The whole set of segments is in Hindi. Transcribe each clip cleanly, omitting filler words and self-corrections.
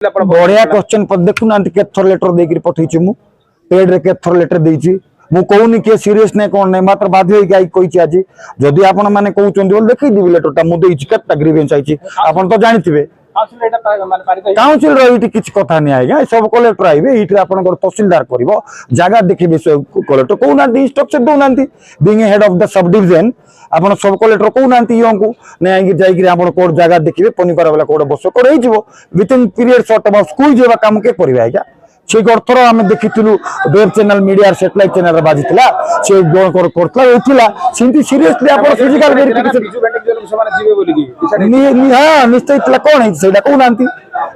बढ़िया क्वेश्चन देखु ना केथर लेटर देकर पठेछि मु पेड रे केथर लेटर देछि मु कहूनी के सीरियस नै कोन नै मात्र बाध्य होई गाई कहिछि आज जदि आपण माने कहउचंदी बोल देखि दिबि लेटरटा मु देछि केतटा ग्रीवेंस आइछि आपण तो जानिथिबे काउंसिल रही किसी कथा नहीं आएगा सब कलेक्टर आइबे इठे आपनकर तहसीलदार करिवो जागा देखिबे कलेक्टर कहउना इंस्ट्रक्शन दउना being head of the sub division आपण सब कलेक्टर कहउना को नै जाई आपण कोड जागा देखिबे पनिपरा वाला कोड बस कोड होई जिवो within period short about school जेबा काम के परिबे आइगा से गर्थर आम देखिलु web channel media satellite channel बाजिला से करतला उठिला सिंती सीरियसली आपण फिजिकल वेरिफिकेशन हां निश्चय कोन है सेडा कहउनांती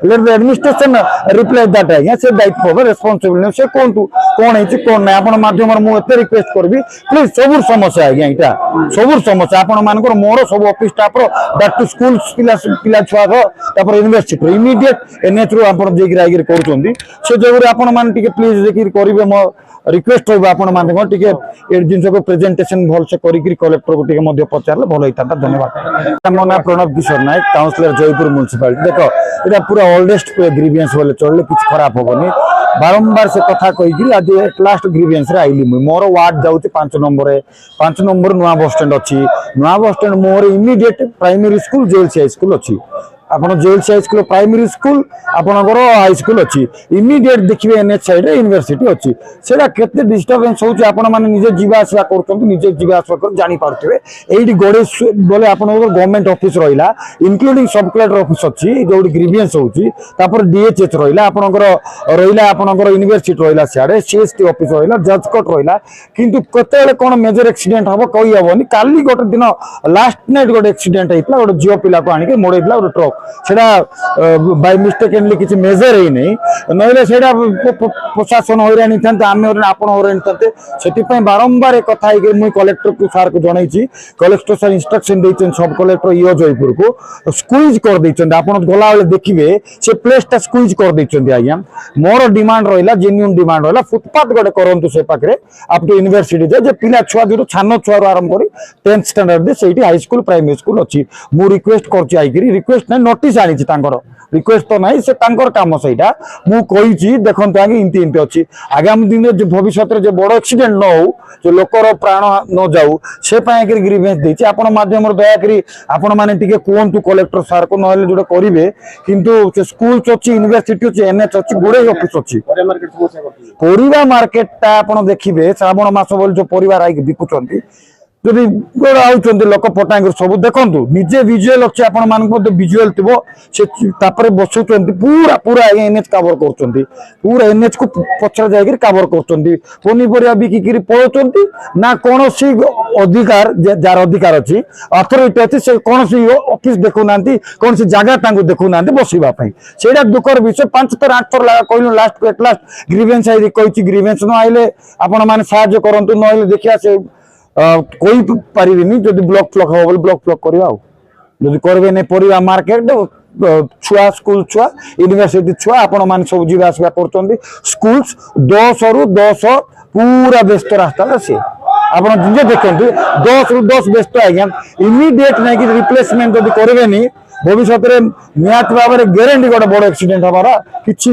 let the administration reply that है से दायित्व होबे रेस्पोंसिबल से कोनटू कोन है कोन नै आपण माध्यम मु एते रिक्वेस्ट करबी प्लीज सबुर समस्या है इटा सबुर समस्या आपण मानकर मोर सब ऑफिस स्टाफ रो दैट टू स्कूल पिला छुआ रो तापर यूनिवर्सिटी इमीडिएट एनएच रो आपण जेकी राइगर करचोंदी से जगरे आपण मान टिके प्लीज जेकी करिवे मो रिक्वेस्ट होबा आपण मान टिके ए जिंस को प्रेजेंटेशन भल से करिकरी कलेक्टर को टिके मध्ये पचारले भल होइता धन्यवाद मना प्रणव किशोर नायक काउंसिलर जयपुर म्युनिसिपालिटी देखो एटा पूरा ओल्डेस्ट ग्रीवियंस बोले चलले कुछ खराब होबनी बारंबार से कथा कही आज एट लास्ट ग्रीवियंस रे आइली मोर वार्ड जाउची 5 नंबर नुआ बस स्टैंड अछि नुआ बस स्टैंड मोर immediate primary school JLC high school अछि आपण JLC high school primary school आपनकर हाई स्कूल अछि इमीडिएट देखिबे एनएच साइड रे यूनिवर्सिटी अछि सेडा केते डिस्टर्बेंस होउची आपण माने निजे जीवा आसवा करतंती निजे जीवा आसवा कर जानि पारथिबे एडी गोडे बोले आपनकर गवर्नमेंट ऑफिस रहिला इंक्लूडिंग सब कलेक्टर ऑफिस अछि जोडी ग्रीवियंस होउची तापर डीएचएच रहिला आपनकर रहिला आपनकर यूनिवर्सिटी रहिला साडे सीएसटी ऑफिस रहिला जज कोर्ट रहिला किंतु कतेले कोन मेजर एक्सीडेंट हबो कहि हबोनी काली गोटे दिन लास्ट नाइट गोटे एक्सीडेंट हेतला गोटे जियो पिला को आनी के मोडेइला गोटे ट्रक सेडा बाय मिस्टेकनली किछि मेजर हे नै नहिले सेडा प्रशासन होइरानी थन्ते आमे आपण होइरानी थन्ते सेति पय बारंबार कथा हे मुई कलेक्टर को सार को जणाइछि कलेक्टर सर इंस्ट्रक्शन दैछन सब कलेक्टर इयो जयपुर को स्क्वीज कर दैछन आपण गला वाले देखिबे से प्लेस ता स्क्वीज कर दैछन आज्ञा मोर डिमांड रहिला जेन्युइन डिमांड रहिला फुटपाथ गडे करंतु से पाखरे आप तो यूनिवर्सिटी जे पिला छुआ जो छानो छुआ आरंभ करी 10th स्टैंडर्ड दे सेठी हाई स्कूल प्राइमरी स्कूल अछि मु रिक्वेस्ट करछि आइकरी रिक्वेस्ट नै नोटिस आनिछि तांकर रिक्वेस्ट तो नहीं से तांकर काम सहीटा मु कहिछि देखंतु आगे इंति इंति अछि आगामी दिन जे भविष्य रे जे बड़ एक्सीडेंट न हो जे लोकर प्राण न जाऊ से पय के ग्रीवेंस देछि आपण माध्यम रे दया करी आपण माने टिके कोंतु कलेक्टर सर को नहले जोडे करिवे किंतु से स्कूल अछि यूनिवर्सिटी अछि एनएच अछि गुडे ऑफिस अछि परिवा मार्केट ता आपण देखिबे श्रावण मास बोल जो परिवार आइ बिकुचंती जदि गोड़ आउचंती लोक पटांग सब देखंतु निजे विजुअल अछि आपण मान को विजुअल थिबो से तापरे बसुचंती पूरा पूरा एनएच कवर करचंती पूरा एनएच को पछर जाय कवर करचंती कोनी परिया बिकिरी पळचंती ना कोनोसी अधिकार जार अधिकार अछि अथॉरिटी अछि से कोनोसी ऑफिस देखु नांती कोनोसी जगह तांको देखु नांती बसिबा पई सेडा दुकर विषय 5 थर 8 थर लगा कहलो लास्ट एट लास्ट ग्रीवेंस आई कहिछि ग्रीवेंस न आइले आपण माने सहाय्य करंतु नहिले देखिया से कोई पारिबिनी जदि ब्लॉक फ्लॉक हो बोल ब्लॉक फ्लॉक करबा जदि करबे नै परिवा मार्केट छुआ स्कूल छुआ यूनिवर्सिटी छुआ आपण मान सब जीवा आसवा करचंदी स्कूल्स 10 रु 10 पूरा व्यस्त रास्ता से आपण जिजे देखंतु 10 रु 10 व्यस्त आज्ञा इमीडिएट नै कि रिप्लेसमेंट जदि करबे नै भविष्य रे नियत भाबरे गारंटी गोटे बड़ एक्सीडेंट हबारा किछि